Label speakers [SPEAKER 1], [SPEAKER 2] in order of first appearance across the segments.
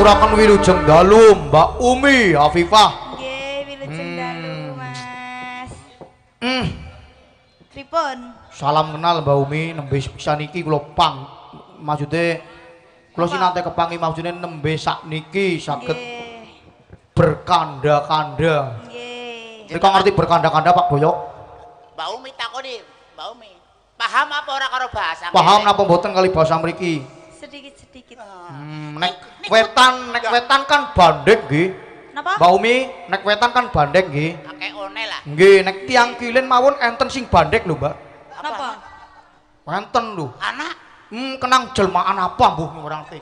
[SPEAKER 1] ngaturaken wilujeng dalu Mbak Umi Afifah.
[SPEAKER 2] Nggih, wilujeng dalu, Mas. Pripun?
[SPEAKER 1] Salam kenal Mbak Umi, nembe pisan iki kula pang. Maksude kula sinate kepangi maksude nembe sakniki saged berkanda-kanda.
[SPEAKER 2] Nggih.
[SPEAKER 1] Nika ngerti berkanda-kanda Pak Boyok?
[SPEAKER 3] Mbak Umi takoni, Mbak Umi. Paham apa ora karo bahasa?
[SPEAKER 1] Paham napa mboten kali bahasa mriki?
[SPEAKER 2] Sedikit-sedikit.
[SPEAKER 1] Nek wetan kan bandek nggih.
[SPEAKER 2] Napa?
[SPEAKER 1] Mbak Umi, nek wetan kan bandek nggih.
[SPEAKER 3] Akeh one lah.
[SPEAKER 1] Nggih, nek tiang kilin mawon enten sing bandek lho, Mbak.
[SPEAKER 2] Napa?
[SPEAKER 1] Enten lho.
[SPEAKER 3] Anak
[SPEAKER 1] Kenang jelmaan apa mbuh orang teh.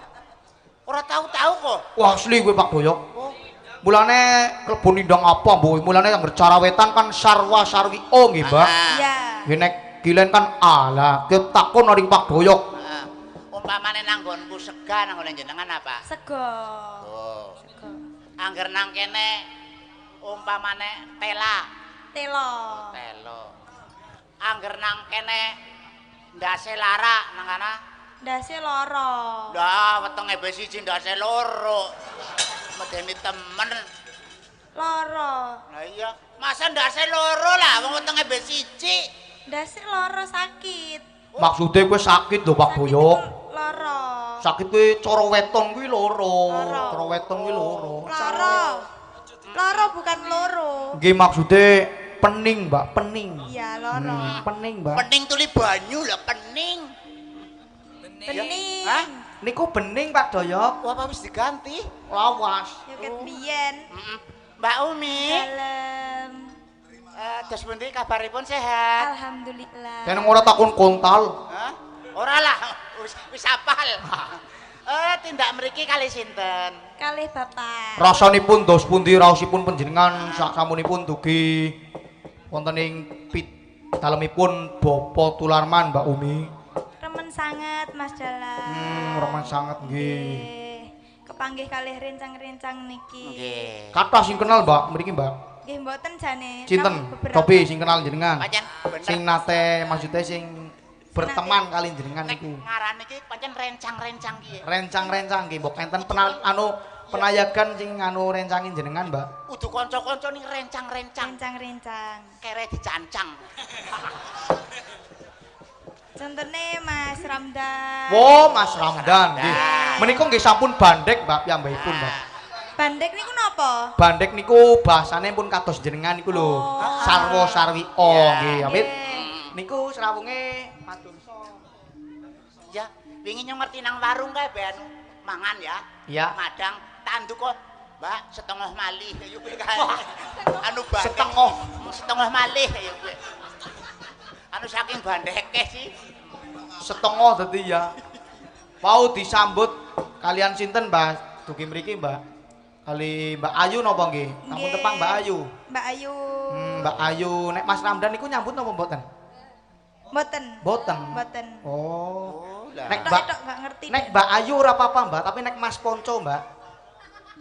[SPEAKER 3] ora tahu-tahu kok.
[SPEAKER 1] Wah, asli kowe Pak Boyok.
[SPEAKER 3] Oh,
[SPEAKER 1] Mulane klebu nindang apa mbuh? Mulane yang cara wetan kan sarwa sarwi o nggih, Mbak.
[SPEAKER 2] Iya.
[SPEAKER 1] Nggih nek kilen kan ala. Ki takon ning Pak Boyok.
[SPEAKER 3] Umpamane nanggonku sega nang jenengan apa?
[SPEAKER 2] Sego.
[SPEAKER 3] Oh.
[SPEAKER 2] Sego.
[SPEAKER 3] Angger nang kene umpamane tela.
[SPEAKER 2] Telo.
[SPEAKER 3] Telo. Angger nang kene ndase lara nang kana.
[SPEAKER 2] Ndase loro.
[SPEAKER 3] Lah wetenge wis siji ndase loro. Medeni temen.
[SPEAKER 2] Loro.
[SPEAKER 3] Lah iya, masa ndase loro lah wong wetenge wis siji.
[SPEAKER 2] Ndase loro sakit.
[SPEAKER 1] Maksude kowe sakit lho Pak Boyok.
[SPEAKER 2] Loro.
[SPEAKER 1] Sakit kowe cara weton kuwi loro.
[SPEAKER 2] Loro.
[SPEAKER 1] Cara weton kuwi loro.
[SPEAKER 2] Loro. Loro bukan loro.
[SPEAKER 1] Nggih maksude pening, Mbak, pening.
[SPEAKER 2] Iya, loro.
[SPEAKER 1] Pening, Mbak.
[SPEAKER 3] Pening tuli banyu lah pening.
[SPEAKER 2] Bening.
[SPEAKER 3] Hah?
[SPEAKER 1] Niku bening Pak Doyok.
[SPEAKER 3] Wah, apa wis diganti?
[SPEAKER 1] Lawas.
[SPEAKER 2] Yo ket biyen.
[SPEAKER 3] Mbak Umi,
[SPEAKER 2] Dalem.
[SPEAKER 3] terus pundi kabaripun sehat?
[SPEAKER 2] Alhamdulillah.
[SPEAKER 1] Kene ora takon kontal.
[SPEAKER 3] Hah? Ora lah, wis apal. Tindak mriki kali sinten?
[SPEAKER 2] Kalih Bapak.
[SPEAKER 1] Rasanipun dos pundi raosipun panjenengan samunipun dugi wonten ing dalemipun Bapa Tularman Mbak Umi.
[SPEAKER 2] Remen sanget Mas Dalam.
[SPEAKER 1] Roman sanget nggih.
[SPEAKER 2] Nggih. Kepanggih kalih rencang-rencang niki.
[SPEAKER 3] Nggih.
[SPEAKER 1] Kathah sing kenal Mbak mriki Mbak.
[SPEAKER 2] Nggih mboten jane.
[SPEAKER 1] Sinten?
[SPEAKER 2] Namung beberapa.
[SPEAKER 1] Cobi sing kenal jenengan.
[SPEAKER 3] Pancen bener.
[SPEAKER 1] Sing nate maksude sing berteman kali jenengan
[SPEAKER 3] Nek
[SPEAKER 1] niku.
[SPEAKER 3] ngaran iki pancen rencang-rencang ki.
[SPEAKER 1] Rencang-rencang nggih mbok enten penayagan sing rencangin jenengan Mbak.
[SPEAKER 3] Kudu kanca-kanca ning rencang-rencang.
[SPEAKER 2] Rencang-rencang.
[SPEAKER 3] Kere dicancang.
[SPEAKER 2] Contohnya Mas Ramdan.
[SPEAKER 1] Wo Mas Ramdan nggih.
[SPEAKER 3] Ramdan.
[SPEAKER 1] Menika nggih sampun bandek Mbak piyambakipun Mbak.
[SPEAKER 2] Bandek niku napa?
[SPEAKER 1] Bandek niku bahasane pun kados jenengan niku lho.
[SPEAKER 2] Oh.
[SPEAKER 1] Sarwa sarwi o nggih. Amit. Niku serawunge madursa.
[SPEAKER 3] Ya, wingi nyong ngerti nang warung kae ben mangan ya.
[SPEAKER 1] Iya.
[SPEAKER 3] Madang tanduk kok. Mbak, setengah malih ya kuwi kae. Anu bandek. Setengah malih ya kuwi. Anu saking bandeke sih.
[SPEAKER 1] Setengah dadi ya. Mau disambut kalian sinten Mbak? Dugi mriki Mbak. Kali Mbak Ayu napa nggih? Namun tepang Mbak Ayu.
[SPEAKER 2] Mbak Ayu.
[SPEAKER 1] Mbak Ayu nek Mas Ramdan niku nyambut napa mboten?
[SPEAKER 2] Mboten.
[SPEAKER 1] Boten.
[SPEAKER 2] Mboten.
[SPEAKER 1] Oh.
[SPEAKER 3] lah.
[SPEAKER 1] Nek
[SPEAKER 2] Tok
[SPEAKER 1] Mbak
[SPEAKER 2] tok gak ngerti.
[SPEAKER 1] Nek Mbak Ayu ora apa-apa, Mbak, tapi nek Mas Ponco, Mbak.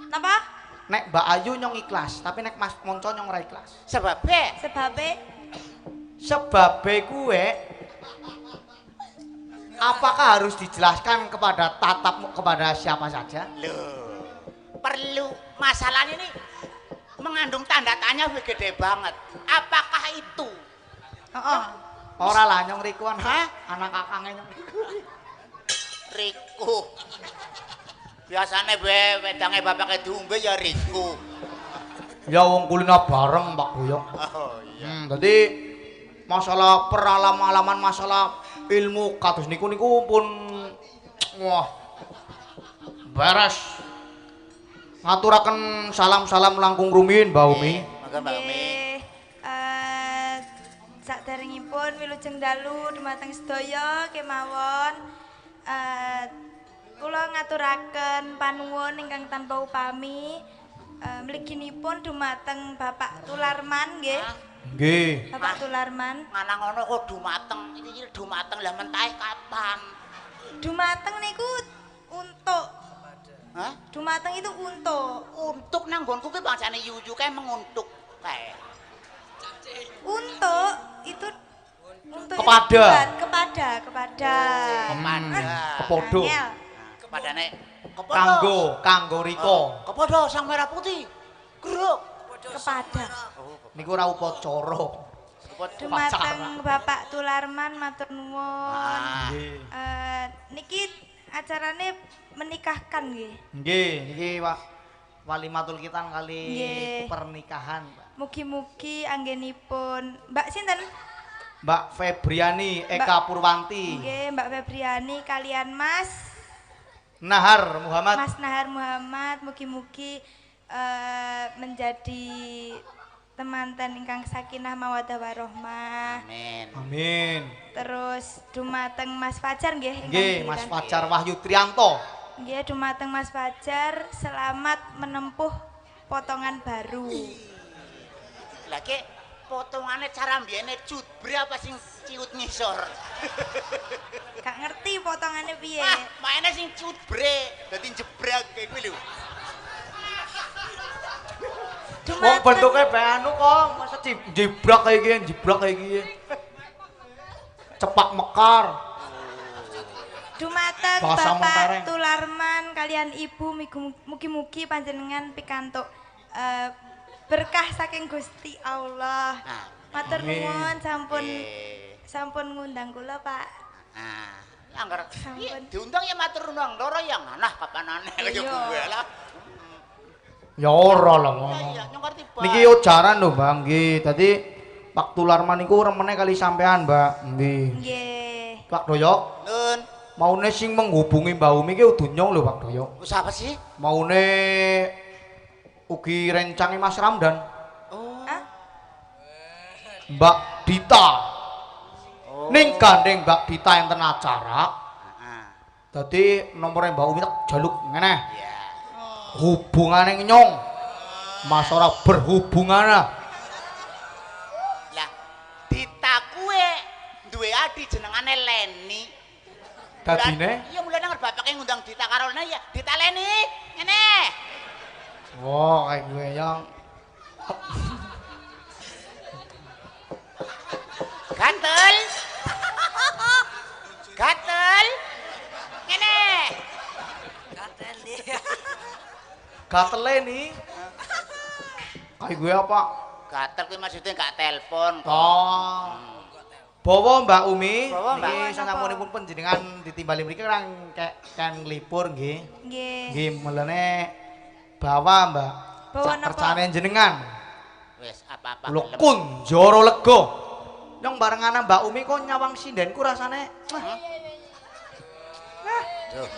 [SPEAKER 2] Napa?
[SPEAKER 1] Nek Mbak Ayu nyong ikhlas, tapi nek Mas Ponco nyong ora ikhlas.
[SPEAKER 3] Sebabe
[SPEAKER 2] Sebabe
[SPEAKER 1] Kuwe apakah harus dijelaskan kepada kepada siapa saja?
[SPEAKER 3] loh. Perlu masalahnya ini mengandung tanda tanya gede banget. Apakah itu?
[SPEAKER 2] heeh.
[SPEAKER 1] Ora lah nyong rikuan, anak kakange nyong riku.
[SPEAKER 3] Riku. Biasane be wedange bapake diombe ya riku.
[SPEAKER 1] Ya wong kulina bareng Pak Boyok.
[SPEAKER 3] Oh iya.
[SPEAKER 1] Dadi masalah peralaman masalah ilmu kados niku pun wah beres. Ngaturaken salam-salam langkung rumiyin Mbak Umi.
[SPEAKER 3] Monggo Mbak Umi.
[SPEAKER 2] Saderengipun wilujeng dalu dumateng sedaya kemawon kula ngaturaken panuwun ingkang tanpa upami mliginipun dumateng Bapak Tularman nggih.
[SPEAKER 1] Nggih.
[SPEAKER 2] Bapak Tularman.
[SPEAKER 3] Mana ngono kok dumateng. Iki dumateng lah mentahe kapan?
[SPEAKER 2] Dumateng niku untuk.
[SPEAKER 3] Hah?
[SPEAKER 2] Dumateng itu untuk.
[SPEAKER 3] Untuk nang nggonku ki bangsane yuyu kae menguntuk kae.
[SPEAKER 2] Untuk itu untuk
[SPEAKER 1] Kepada.
[SPEAKER 2] kepada
[SPEAKER 3] Kepada.
[SPEAKER 1] Kepodo.
[SPEAKER 2] Angel.
[SPEAKER 3] Kepadane
[SPEAKER 1] Kanggo riko.
[SPEAKER 3] Kepada sang merah putih. Geruk.
[SPEAKER 2] Kepada
[SPEAKER 1] Niku ora upacara.
[SPEAKER 2] dumateng Bapak Tularman matur nuwun.
[SPEAKER 1] Nggih.
[SPEAKER 2] Niki acarane menikahkan nggih.
[SPEAKER 1] Nggih, niki walimatul kitan kali
[SPEAKER 2] Nggih.
[SPEAKER 1] pernikahan, Pak.
[SPEAKER 2] Mugi-mugi anggenipun Mbak sinten?
[SPEAKER 1] Mbak Febriani Eka Purwanti.
[SPEAKER 2] Nggih, Mbak Febriani kalian Mas
[SPEAKER 1] Nahar Muhammad.
[SPEAKER 2] Mas Nahar Muhammad mugi-mugi menjadi temanten ingkang sakinah mawaddah warahmah.
[SPEAKER 3] Amin.
[SPEAKER 1] Amin.
[SPEAKER 2] Terus dumateng Mas Fajar nggih ingkang
[SPEAKER 1] Nggih,
[SPEAKER 2] giliran.
[SPEAKER 1] Mas Fajar Wahyu Trianto.
[SPEAKER 2] Nggih, dumateng Mas Fajar selamat menempuh potongan baru.
[SPEAKER 3] Lagi potongannya cara mbiyene cutbre apa sing ciut ngisor?
[SPEAKER 2] Gak ngerti potongannya piye.
[SPEAKER 3] Mainnya sing cutbre, dadi jebrak kayak kuwi lho.
[SPEAKER 1] Wong bentuke bae anu kok, masa jibrak kayak gini. Cepak mekar.
[SPEAKER 2] Dumateng
[SPEAKER 1] Bahasa
[SPEAKER 2] Bapak
[SPEAKER 1] Mentereng.
[SPEAKER 2] Tularman kalian Ibu mugi-mugi panjenengan pikantuk berkah saking Gusti Allah. Matur
[SPEAKER 1] Amin.
[SPEAKER 2] nuwun sampun ngundang kula, Pak.
[SPEAKER 3] Angger
[SPEAKER 2] Sampun.
[SPEAKER 3] diundang ya matur nuwun loro yang anah kapanane kaya
[SPEAKER 2] Iya.
[SPEAKER 3] gue lah.
[SPEAKER 1] Ya ora lah
[SPEAKER 3] Iya,
[SPEAKER 1] ngomong.
[SPEAKER 3] yang ngerti Pak.
[SPEAKER 1] Niki ujaran lho, Bang. Nggih, dadi Pak Tularman niku remene kali sampean, Mbak. Nggih.
[SPEAKER 2] Nggih.
[SPEAKER 1] Pak Doyok,
[SPEAKER 3] Nun,
[SPEAKER 1] maune sing menghubungi Mbak Umi ki udunyong lho, Pak Doyok.
[SPEAKER 3] siapa sih?
[SPEAKER 1] Maune ugi rencange Mas Ramdan,
[SPEAKER 3] Oh.
[SPEAKER 2] Ah,
[SPEAKER 1] Mbak Dita.
[SPEAKER 3] Oh.
[SPEAKER 1] Ning gandeng Mbak Dita enten acara.
[SPEAKER 3] Heeh.
[SPEAKER 1] Dadi nomore Mbak Umi tak jaluk ngene.
[SPEAKER 3] Iya.
[SPEAKER 1] Hubungane nyong. Mas ora berhubungan.
[SPEAKER 3] Lah, Dita kuwe duwe adi jenengane Leni.
[SPEAKER 1] Dadine?
[SPEAKER 3] Iya mulane nang bapake ngundang Dita karo Leni ya, Dita Leni. Ngene.
[SPEAKER 1] Oh, kayak gue yang
[SPEAKER 3] Gatel. Gatel. Ngene.
[SPEAKER 1] gatele nih. Kayak gue apa?
[SPEAKER 3] Gatel kuwi maksudnya gak telepon.
[SPEAKER 1] Oh. Bawa Mbak Umi,
[SPEAKER 3] Bawa, Mbak.
[SPEAKER 1] niki sasampunipun panjenengan ditimbali mriki kan kan nglipur nggih.
[SPEAKER 2] nggih.
[SPEAKER 1] Nggih, mulane bawa Mbak.
[SPEAKER 2] Bawa
[SPEAKER 1] Sak
[SPEAKER 2] napa?
[SPEAKER 1] kerjane jenengan.
[SPEAKER 3] Wis apa-apa.
[SPEAKER 1] Kula
[SPEAKER 3] gelem.
[SPEAKER 1] kunjara lega. Nyong barengan Mbak Umi kok nyawang sindenku rasane.
[SPEAKER 3] Duh.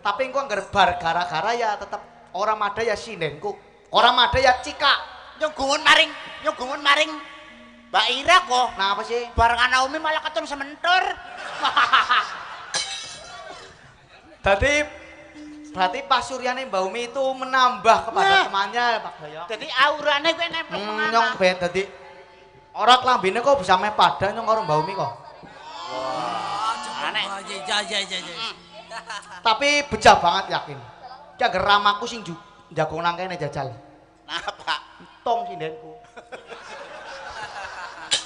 [SPEAKER 1] Tapi engko anggar gara-gara ya tetep ora mada ya sindenku. Ora mada ya cika.
[SPEAKER 3] Nyong gumun maring Mbak Ira kok.
[SPEAKER 1] Nah, apa sih?
[SPEAKER 3] Barengan Naomi malah ketun sementur.
[SPEAKER 1] Berarti pasuryane Mbak Umi itu menambah kepada temannya, Pak Doyok.
[SPEAKER 3] Jadi aurane kuwi nempel
[SPEAKER 1] Nyong bet dadi ora klambine kok bisa meh padha nyong karo Mbak Umi kok.
[SPEAKER 3] Aneh.
[SPEAKER 1] Tapi bejah banget yakin. Ki angger ramaku sing jago nang kene jajal.
[SPEAKER 3] Napa?
[SPEAKER 1] Tong sindenku.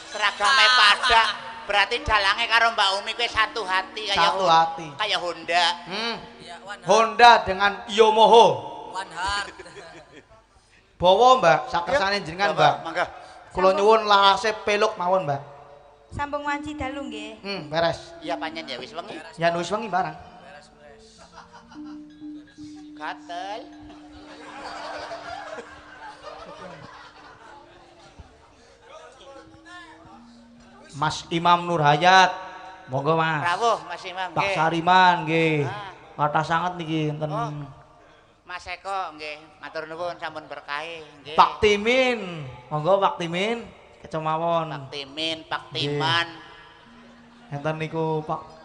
[SPEAKER 3] Seragame pada. Berarti dalange karo Mbak Umi kuwi satu hati kayak
[SPEAKER 1] Satu hati.
[SPEAKER 3] Kayak Honda.
[SPEAKER 1] Honda dengan Yomoho.
[SPEAKER 4] One heart.
[SPEAKER 1] Bawa Mbak, sakersane jenengan Mbak.
[SPEAKER 3] Mangga.
[SPEAKER 1] Kula nyuwun larase peluk mawon Mbak.
[SPEAKER 2] Sambung wanci dalu nggih.
[SPEAKER 1] Beres.
[SPEAKER 3] Iya panjen ya wis wengi.
[SPEAKER 1] Ya wis wengi barang.
[SPEAKER 3] Gatel.
[SPEAKER 1] Mas Imam Nur Hayat. Monggo Mas.
[SPEAKER 3] Rawuh Mas Imam
[SPEAKER 1] Pak
[SPEAKER 3] nggih.
[SPEAKER 1] Sariman nggih.
[SPEAKER 3] Ah.
[SPEAKER 1] Kathah sanget niki enten.
[SPEAKER 3] Oh. Mas Eko nggih, matur nuwun sampun berkahi nggih.
[SPEAKER 1] Pak Timin. Monggo Pak Timin kecemawon.
[SPEAKER 3] Pak Timin, Pak Timan.
[SPEAKER 1] Enten niku Pak.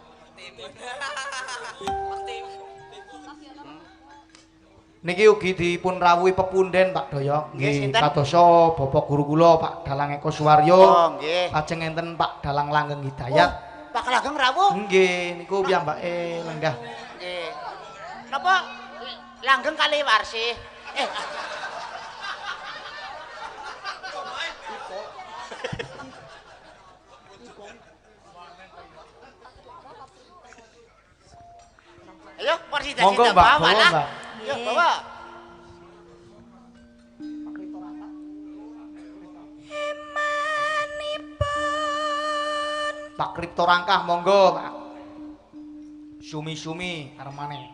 [SPEAKER 1] Niki ugi dipun rawuhi pepunden Pak Doyok.
[SPEAKER 3] Nggih, sinten?
[SPEAKER 1] Kadosa Bapak guru kula Pak Dalang Eko Suwaryo.
[SPEAKER 3] Oh, nggih.
[SPEAKER 1] Lajeng enten Pak Dalang Langgeng Hidayat.
[SPEAKER 3] Pak Langgeng rawuh.
[SPEAKER 1] Nggih, niku piyambake lenggah.
[SPEAKER 3] Nggih. Napa langgeng kali warsih?
[SPEAKER 1] Monggo Mbak, bawa Mbak.
[SPEAKER 3] Ya bawa.
[SPEAKER 1] Pak Kripto Rangkah monggo Pak. Sumi-sumi armane.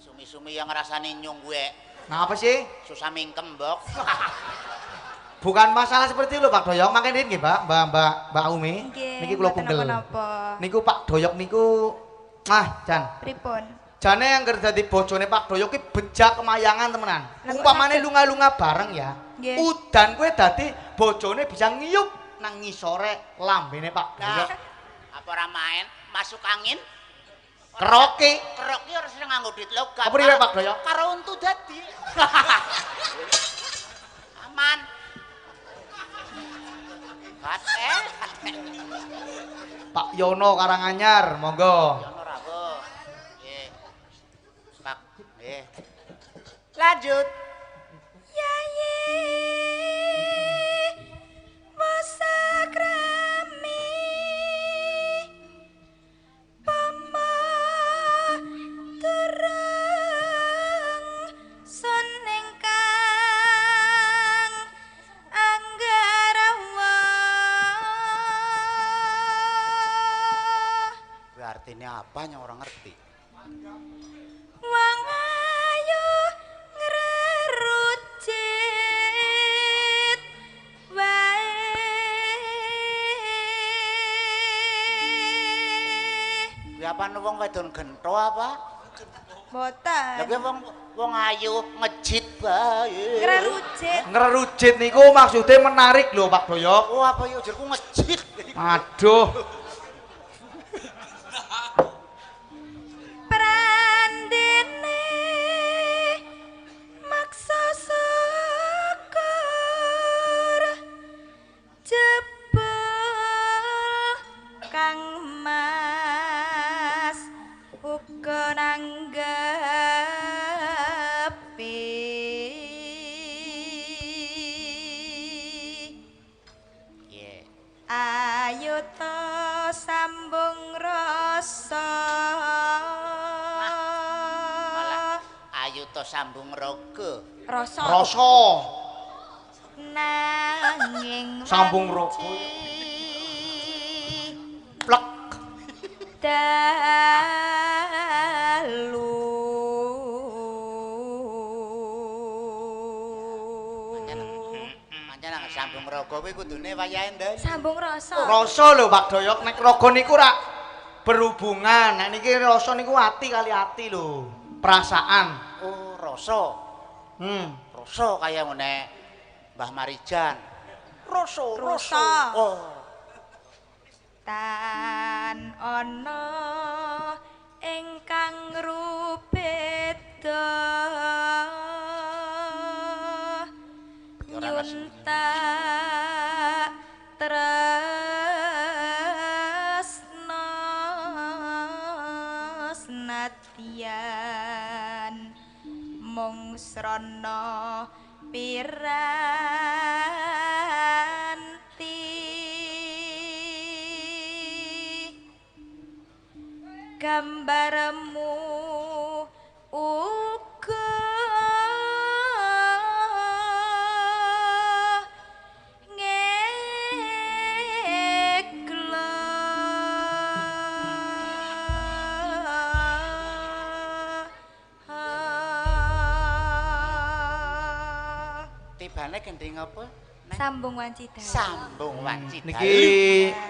[SPEAKER 3] Sumi-sumi yang rasane nyung gue.
[SPEAKER 1] Nah apa sih?
[SPEAKER 3] Susah mingkem, Mbok.
[SPEAKER 1] Bukan masalah seperti itu Pak Doyok, makanya ini Mbak, Mbak Umi. Niki kula
[SPEAKER 2] mboten
[SPEAKER 1] punggel.
[SPEAKER 2] napa-napa.
[SPEAKER 1] Niku Pak Doyok niku Jan.
[SPEAKER 2] Pripun?
[SPEAKER 1] Jane yang kerja di bojone Pak Doyok ki bejak kemayangan temenan.
[SPEAKER 2] Lah, kok
[SPEAKER 1] Umpamane
[SPEAKER 2] saged?
[SPEAKER 1] lunga-lunga bareng ya.
[SPEAKER 2] Nggih.
[SPEAKER 1] Udan kuwi dadi bojone bisa ngiyup nang ngisore lambene Pak
[SPEAKER 3] Nah,
[SPEAKER 1] Doyok.
[SPEAKER 3] apa ora main masuk angin?
[SPEAKER 1] Keroke.
[SPEAKER 3] Kerok ki ora seneng nganggo duit logam.
[SPEAKER 1] Apa priwe Pak Doyok?
[SPEAKER 3] Karo untu dadi. Aman. Kate.
[SPEAKER 1] Pak Yono Karanganyar, monggo.
[SPEAKER 3] Ono ra, Bu. Nggih. Pak, nggih. Lanjut.
[SPEAKER 2] Yayi wasakrami pama turang soneng kang anggarawa
[SPEAKER 3] Kuwi artine apa yang orang ngerti?
[SPEAKER 2] wong ayu ngrerucit wae
[SPEAKER 3] Kuwi apa wong wedon gento apa?
[SPEAKER 2] boten
[SPEAKER 3] Lah kuwi wong ayu ngejit bae.
[SPEAKER 2] ngrerucit
[SPEAKER 1] Ngerujit niku maksudnya menarik lho Pak Doyok.
[SPEAKER 3] Oh apa ya jerku ngejit.
[SPEAKER 1] Aduh.
[SPEAKER 2] prandene maksa syukur jebul kang mas uga nanggepi
[SPEAKER 3] Iya.
[SPEAKER 2] ayo to sambung rasa
[SPEAKER 3] Malah ayu to sambung raga.
[SPEAKER 2] rasa
[SPEAKER 1] Rasa
[SPEAKER 2] nanging
[SPEAKER 1] Sambung raga.
[SPEAKER 2] wanci
[SPEAKER 1] plek.
[SPEAKER 2] dalu
[SPEAKER 3] Pancen nang sambung raga kuwi kudune wayahe ndas.
[SPEAKER 2] sambung rasa
[SPEAKER 1] Rasa lho Pak Doyok, nek raga niku rak berhubungan. Nek niki rasa niku ati kali ati lho. Perasaan.
[SPEAKER 3] Oh, rasa. Rasa kaya ngene Mbah Marijan. Rasa,
[SPEAKER 2] Rasa.
[SPEAKER 3] Oh.
[SPEAKER 2] tan ana ingkang rubeda
[SPEAKER 3] Ora ngerti.
[SPEAKER 2] nyuntak tresna senadyan mung srana piranti gambarmu uga ngegla
[SPEAKER 3] Tibane gending apa? Neng?
[SPEAKER 2] sambung wanci dalu
[SPEAKER 3] Sambung wanci.
[SPEAKER 1] Niki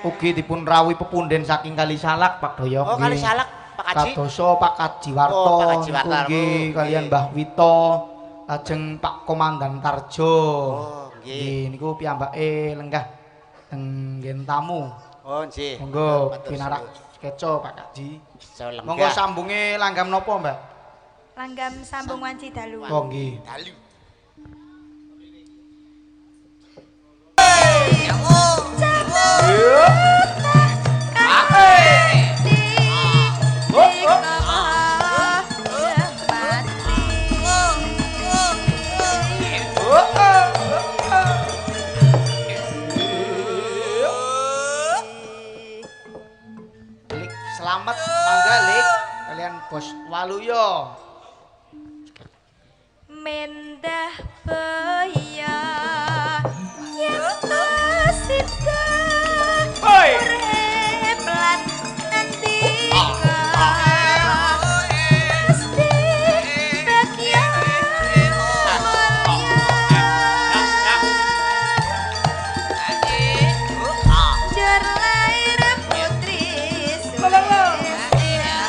[SPEAKER 1] ugi dipun rawuhi pepunden saking Kali Salak Pak Doyok.
[SPEAKER 3] Oh, Kali
[SPEAKER 1] nggih.
[SPEAKER 3] Salak, Pak Kaji.
[SPEAKER 1] Kadoso Pak Kajiwarto,
[SPEAKER 3] Oh, Pak Kajiwarto.
[SPEAKER 1] niku nggih
[SPEAKER 3] Oh,
[SPEAKER 1] kalian
[SPEAKER 3] nggih.
[SPEAKER 1] Mbah Wito, lajeng Pak Komandan Tarjo.
[SPEAKER 3] Oh, nggih.
[SPEAKER 1] Niku piyambake lenggah teng nggen tamu.
[SPEAKER 3] Oh, nggih.
[SPEAKER 1] Monggo
[SPEAKER 3] Matur
[SPEAKER 1] pinarak
[SPEAKER 3] suwun.
[SPEAKER 1] skeco Pak Kaji.
[SPEAKER 3] So lenggah.
[SPEAKER 1] Monggo sambunge langgam napa, Mbak?
[SPEAKER 2] langgam sambung wanci dalu
[SPEAKER 1] Oh nggih.
[SPEAKER 3] Dalu.
[SPEAKER 1] Lik, selamat mangga Lik. Kalian Bos Waluyo.
[SPEAKER 2] Mendah baya yen sida
[SPEAKER 1] Hoi.
[SPEAKER 2] urip lan nandika mesti bagian mulia jar lair putri Sulistya terus bisa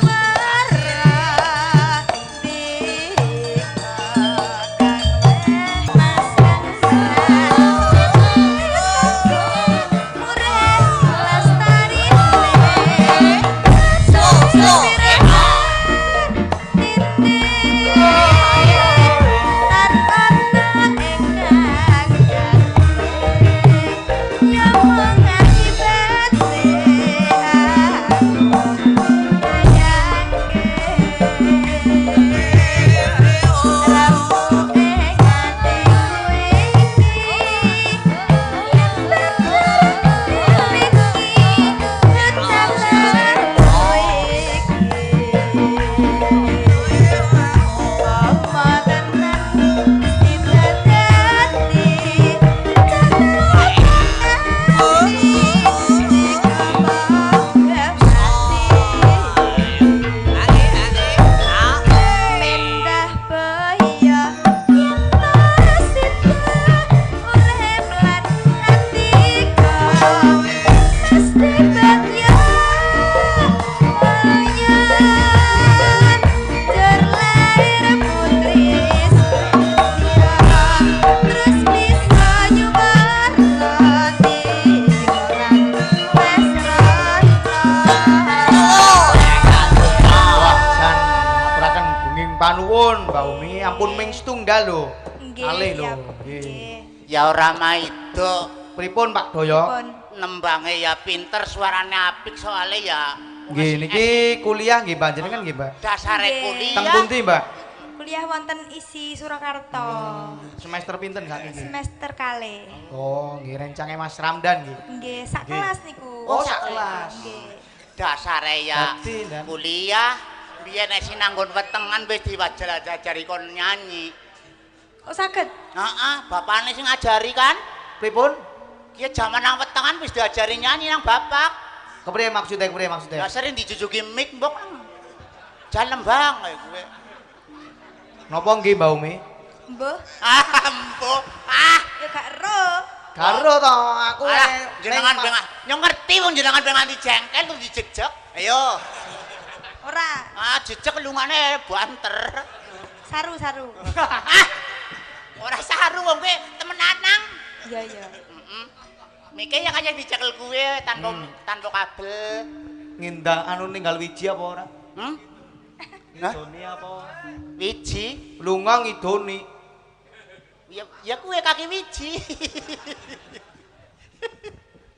[SPEAKER 2] nyuara
[SPEAKER 1] panuwun Mbak Umi ampun ming setunggal lho.
[SPEAKER 2] Nggih,
[SPEAKER 1] Kalih lho.
[SPEAKER 2] siap.
[SPEAKER 1] Nggih.
[SPEAKER 2] Nggih.
[SPEAKER 3] Ya ora maido.
[SPEAKER 1] Pripun Pak Doyo?
[SPEAKER 2] Pun.
[SPEAKER 3] Nembange ya pinter, suarane apik soalnya ya.
[SPEAKER 1] Nggih niki kuliah nggih panjenengan nggih Mbak.
[SPEAKER 3] Dasare
[SPEAKER 2] Nggih.
[SPEAKER 3] kuliah.
[SPEAKER 1] Teng pundi Mbak?
[SPEAKER 2] Kuliah wonten isi Surakarta.
[SPEAKER 1] Semester pinten sak niki?
[SPEAKER 2] Semester kalih.
[SPEAKER 1] Oh, nggih rencange Mas Ramdan nggih.
[SPEAKER 2] Nggih, sak
[SPEAKER 1] Nggih.
[SPEAKER 2] kelas niku.
[SPEAKER 1] Oh, sak kelas.
[SPEAKER 2] Nggih.
[SPEAKER 3] Dasare ya
[SPEAKER 1] Dadi, Dan.
[SPEAKER 3] kuliah biyen nek sinanggon wetengan wis diwajal-ajari kon nyanyi.
[SPEAKER 2] Oh, saged.
[SPEAKER 3] Heeh, bapakne sing ngajari kan?
[SPEAKER 1] Pripun?
[SPEAKER 3] Ki jaman nang wetengan wis diajari nyanyi nang bapak.
[SPEAKER 1] Kepriye maksudnya? Kepriye maksudnya?
[SPEAKER 3] Ya sering dijujuki mic mbok. Jalem bang kayak gue.
[SPEAKER 1] Napa nggih Mbak Umi?
[SPEAKER 2] Mbah,
[SPEAKER 3] Ah, mbok. Ah,
[SPEAKER 2] ya gak ero.
[SPEAKER 1] Karo to aku
[SPEAKER 3] alah, jenengan
[SPEAKER 1] neng-
[SPEAKER 3] bengan. Nyong ngerti wong jenengan bengan dijengkel terus dijejek. Ayo.
[SPEAKER 2] Ora,
[SPEAKER 3] Ah, jejek lungane banter.
[SPEAKER 2] saru-saru.
[SPEAKER 3] Ah. Ora saru wong kowe temenan nang.
[SPEAKER 2] Iya, iya.
[SPEAKER 3] Heeh. Mike ya kaya dicekel gue tanpa kabel.
[SPEAKER 1] ngindang anu ninggal wiji apa ora?
[SPEAKER 3] Hmm? Hah?
[SPEAKER 1] Idoni apa?
[SPEAKER 3] Wiji?
[SPEAKER 1] Lunga ngidoni.
[SPEAKER 3] Ya kue kaki wiji.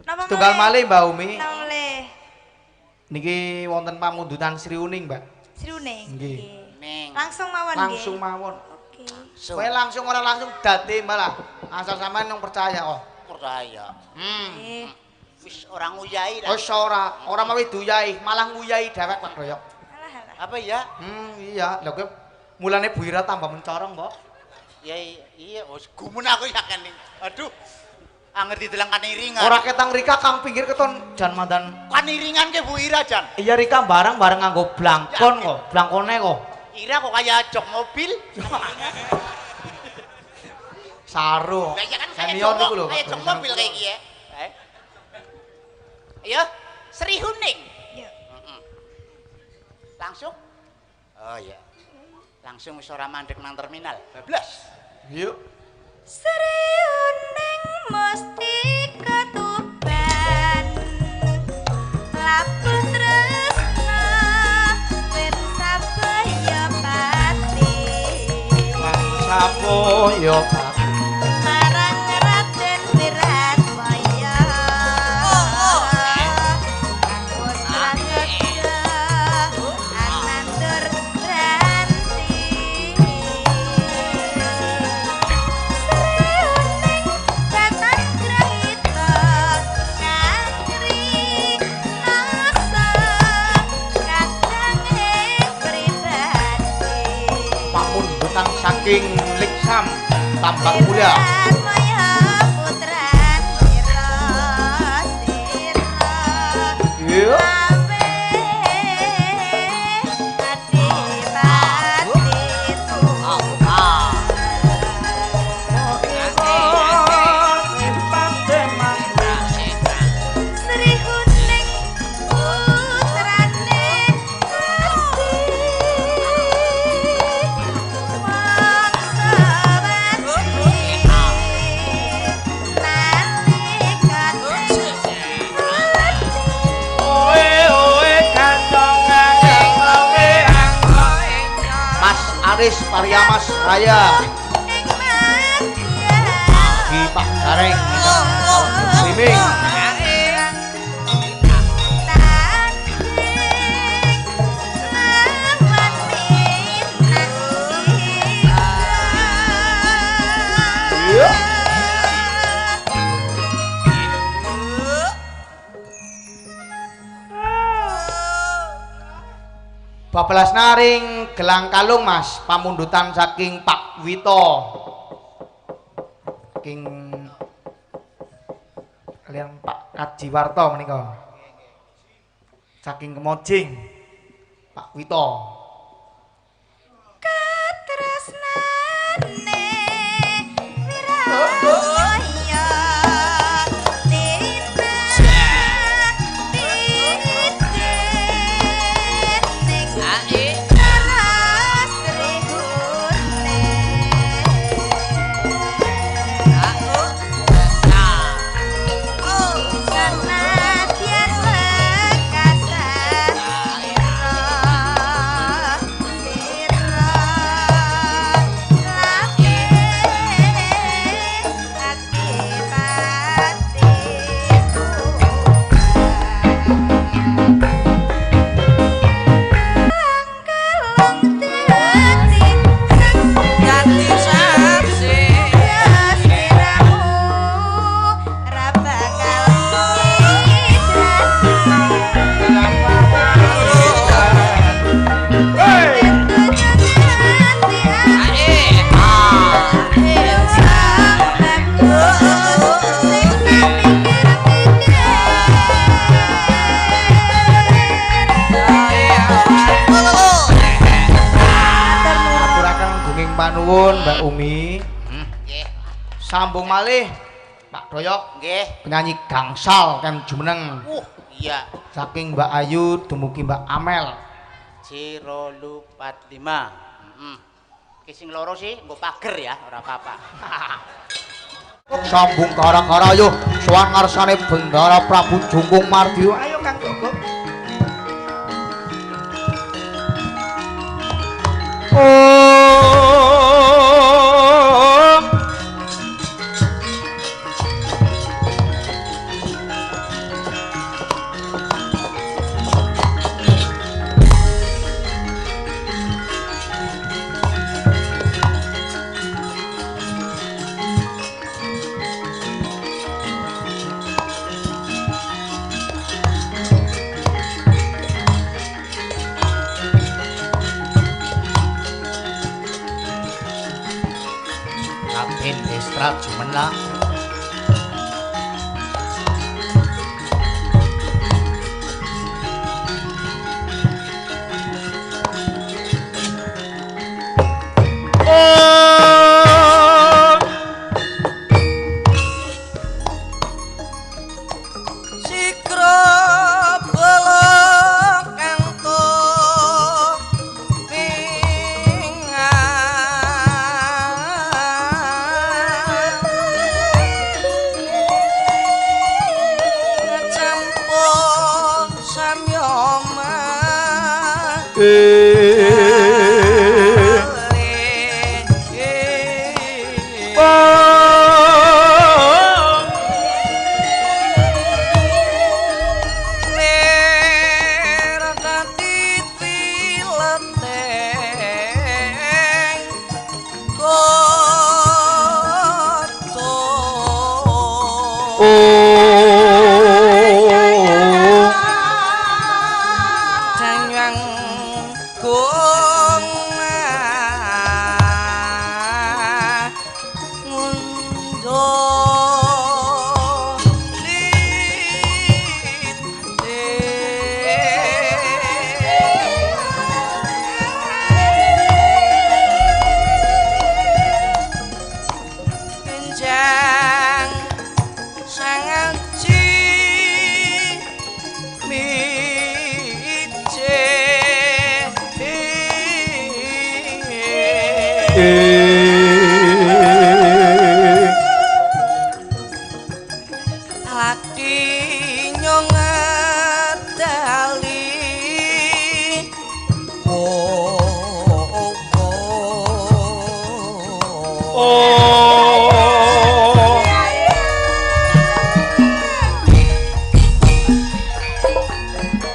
[SPEAKER 2] Napa
[SPEAKER 1] Tunggal malih Mbak Umi.
[SPEAKER 2] Napa malih?
[SPEAKER 1] Niki wonten pamundutan Sri Uning, Mbak.
[SPEAKER 2] Sriuning.
[SPEAKER 1] Nggih.
[SPEAKER 3] Ning.
[SPEAKER 2] Langsung mawon nggih.
[SPEAKER 1] Langsung mawon.
[SPEAKER 2] Oke.
[SPEAKER 1] Kowe langsung ora langsung dadi malah. Asal sampean yang percaya kok.
[SPEAKER 3] Percaya.
[SPEAKER 2] Nggih.
[SPEAKER 3] Wis orang nguyai dah.
[SPEAKER 1] Wis ora mawi duyai, malah nguyai dhewek Pak Doyok.
[SPEAKER 2] Alah, alah.
[SPEAKER 3] Apa ya?
[SPEAKER 1] Iya, lha kowe mulane Bu Ira tambah mencorong, Mbok.
[SPEAKER 3] Ya iya, wis gumun aku ya kan. Aduh. Anger dideleng kaniringan.
[SPEAKER 1] Ora ketang Rika kang pinggir keton jan mandan.
[SPEAKER 3] Kaniringan ke Bu Ira Jan.
[SPEAKER 1] Iya Rika bareng-bareng nganggo blangkon kok, blangkone kok.
[SPEAKER 3] Ira kok kayak jok mobil.
[SPEAKER 1] Saru.
[SPEAKER 3] Lah ya kan
[SPEAKER 1] Senior niku lho.
[SPEAKER 3] kayak jok mobil kayak iki ya. Ayo, Sri Huning.
[SPEAKER 2] Yuk.
[SPEAKER 3] Langsung? Oh iya. Langsung wis ora mandek nang terminal. Bablas.
[SPEAKER 1] Yuk.
[SPEAKER 2] Sriuning mesti ketuban lapun tresna ben sabaya pati
[SPEAKER 1] Sapo yo
[SPEAKER 2] marang Raden Wiratmaya wis langeda anandur ranti Sriuning katan grahita ngangri
[SPEAKER 1] saking Liksam Tambak Mulia. Iya. Aris Pariamas Raya di Pak Gareng streaming Babelas naring gelang kalung Mas pamundutan saking Pak Wito saking kalian Pak Kajiwarto menika saking Kemojing Pak Wito
[SPEAKER 2] Katresnane wiraya
[SPEAKER 1] panuwun Mbak Umi.
[SPEAKER 3] Nggih.
[SPEAKER 1] Sambung malih Pak Doyok.
[SPEAKER 3] Nggih.
[SPEAKER 1] Penyanyi gangsal kan jumeneng.
[SPEAKER 3] Iya.
[SPEAKER 1] Saking Mbak Ayu dumugi Mbak Amel.
[SPEAKER 3] 045. Heeh. Ki sing loro sih nggo pager ya, ora apa-apa.
[SPEAKER 1] Sambung gara-gara ayo sowan ngarsane Bendara Prabu Jungkung Mardio. Ayo Kang Gogo. Kapten Destra Jumenang.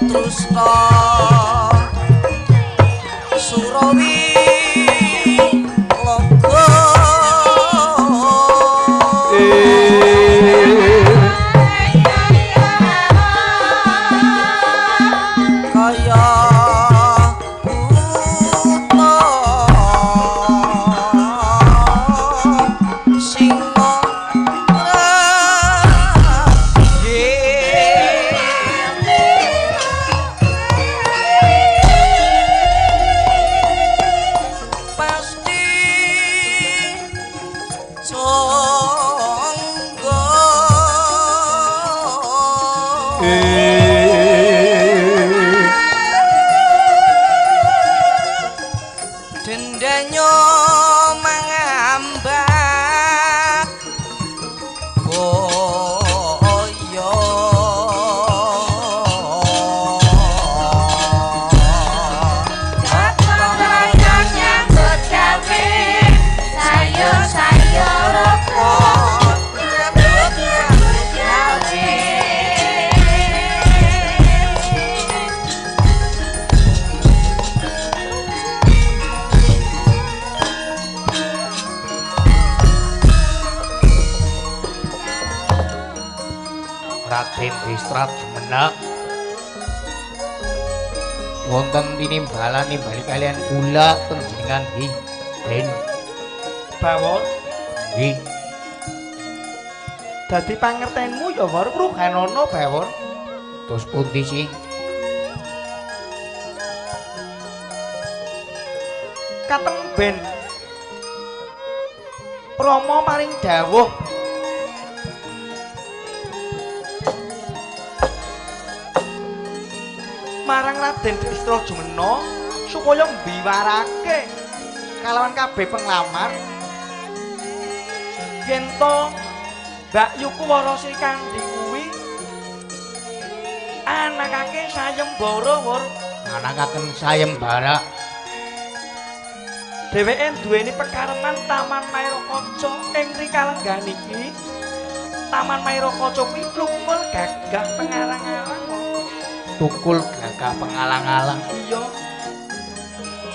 [SPEAKER 4] Trusna Surawi Logo kaya dendanyo mangambak boyo
[SPEAKER 2] Rayang nyambut gawe sayur-sayur
[SPEAKER 4] repot nyambut
[SPEAKER 2] gawe
[SPEAKER 5] Raden Distrat Jumenak wonten tinimbalan nimbali kalian kula panjenengan nggih Den
[SPEAKER 1] Bawon,
[SPEAKER 5] nggih
[SPEAKER 1] dadi pangertenmu ya war pruhanono Bawon.
[SPEAKER 5] terus pundi sih
[SPEAKER 1] Kateng ben Rama maring dawuh marang Raden Distro Jumena supaya mbiwarake kalawan kabeh penglamar yen to Mbak Yuku Wara Srikandhi kuwi anakake sayembara Wur.
[SPEAKER 5] anakaken sayembara
[SPEAKER 1] Dheweke duweni pekareman Taman Mairakaca ing Rikalenggan iki. Taman Mairakaca kuwi plungkul gagah pengalang-alang.
[SPEAKER 5] tukul gagah pengalang-alang
[SPEAKER 1] Iya.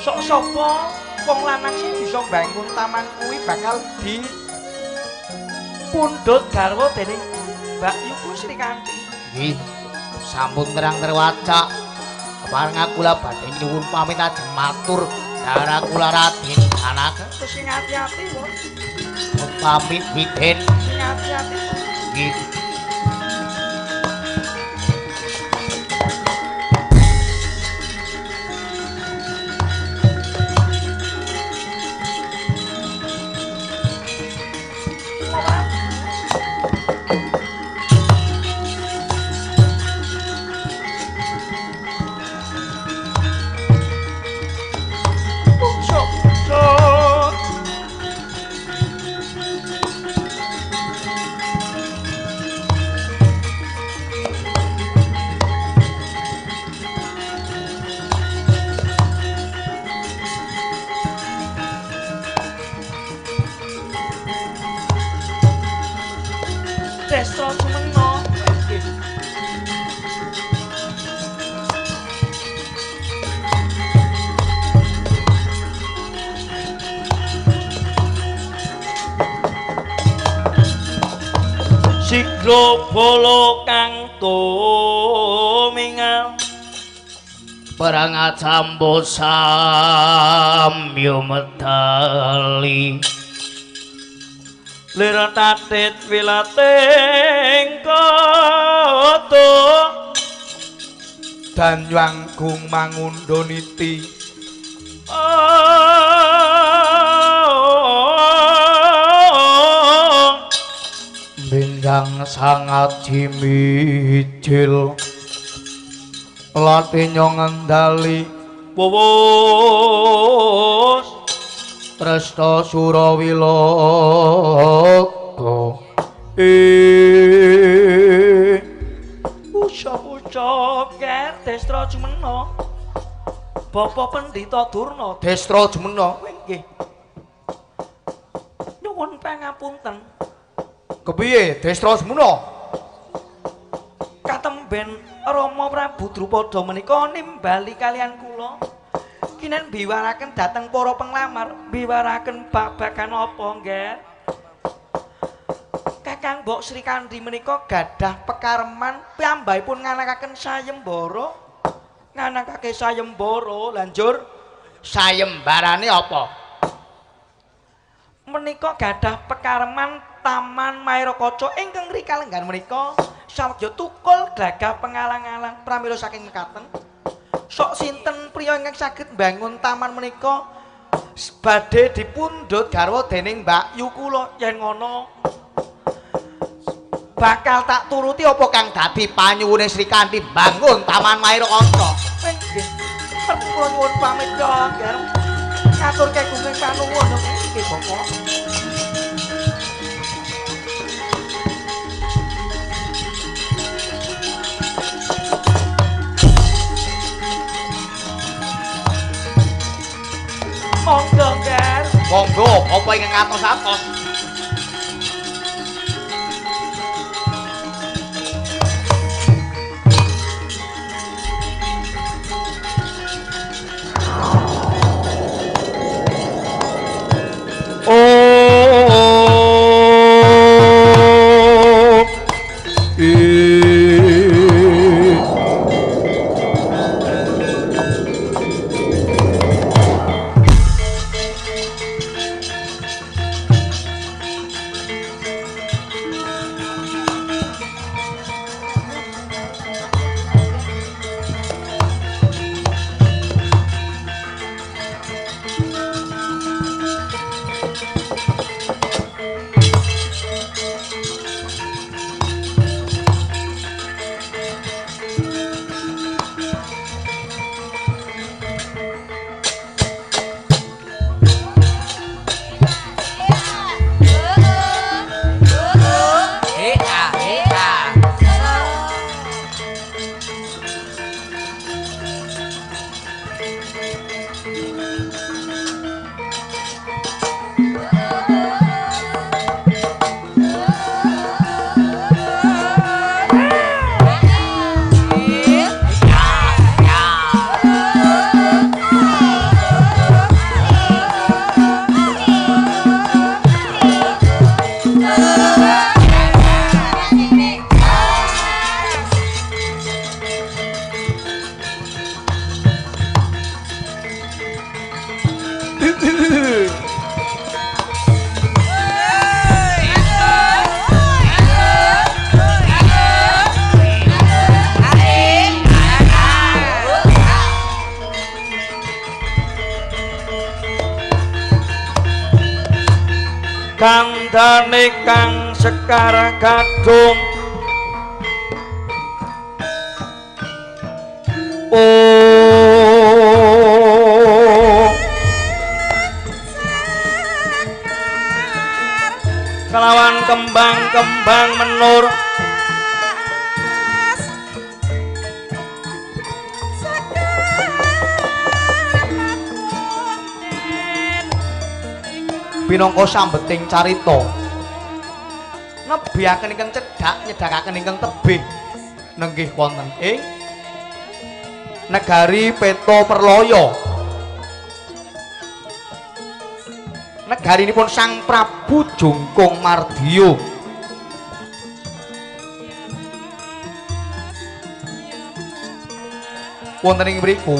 [SPEAKER 1] Sok sapa wong lanang sing bisa mbangun taman kuwi bakal di pundhut garwa dening Mbak Yuku Srikandhi.
[SPEAKER 5] nggih sampun terang terwaca pareng kula badhe nyuwun pamit ajeng matur dara kula Raden Anaka
[SPEAKER 1] Terus sing ati-ati wae.
[SPEAKER 5] pamit Den
[SPEAKER 1] Sing ati-ati.
[SPEAKER 5] nggih
[SPEAKER 1] Desa Jumena.
[SPEAKER 6] Sigra bala kang tumingal
[SPEAKER 5] perang acambo samyo medali
[SPEAKER 6] lira tatit wilating koto
[SPEAKER 1] Danyanggung mangundoniti.
[SPEAKER 5] Bindang sangat jimijil Latinyo ngendali
[SPEAKER 6] wowos
[SPEAKER 5] Tresna Surawilaga
[SPEAKER 1] Uca-uca ker Destra Jumena. Bapak Pendhita Durna.
[SPEAKER 5] Destra Jumena
[SPEAKER 1] Kowe nggih. Nyuwun
[SPEAKER 6] Nuwun pangapunten.
[SPEAKER 1] Kepiye, Destra Semuna?
[SPEAKER 6] Katemben Rama Prabu Drupada menika nimbali kalian kula. Kinen biwaraken dhateng para penglamar, biwaraken babagan apa nggih? Kakang Mbok Sri Kandi menika gadah pekareman piyambakipun nganakaken sayembara. Nganakake sayembara, lanjur
[SPEAKER 5] Sayembarane apa?
[SPEAKER 6] menika gadah pekareman Taman Mairakaca ingkang rikalenggan menika samya tukul gagah pengalang-alang pramila saking mekaten. Sok sinten priya ingkang saged mbangun taman menika badhe dipundhut garwa dening Mbak Yu kula yen ngono
[SPEAKER 5] Bakal tak turuti apa kang dadi panyuwune Sri Kandi bangun Taman Mairakaca.
[SPEAKER 6] nggih. Kula nyuwun pamit ya, Ger. Ngaturke gunging panuwun nggih, Bapak. Monggo, Ger.
[SPEAKER 5] Monggo, apa ingkang ngatos-atos?
[SPEAKER 6] Kandhane kang Sekar Gadung kelawan kembang-kembang menur
[SPEAKER 1] Pinangka sambeting carita nebihaken ingkang cedhak nyedhakaken ingkang tebih nenggih wonten ing negari Peta Perlaya. Negarinipun Sang Prabu Jungkung Mardya. Wonten ing mriku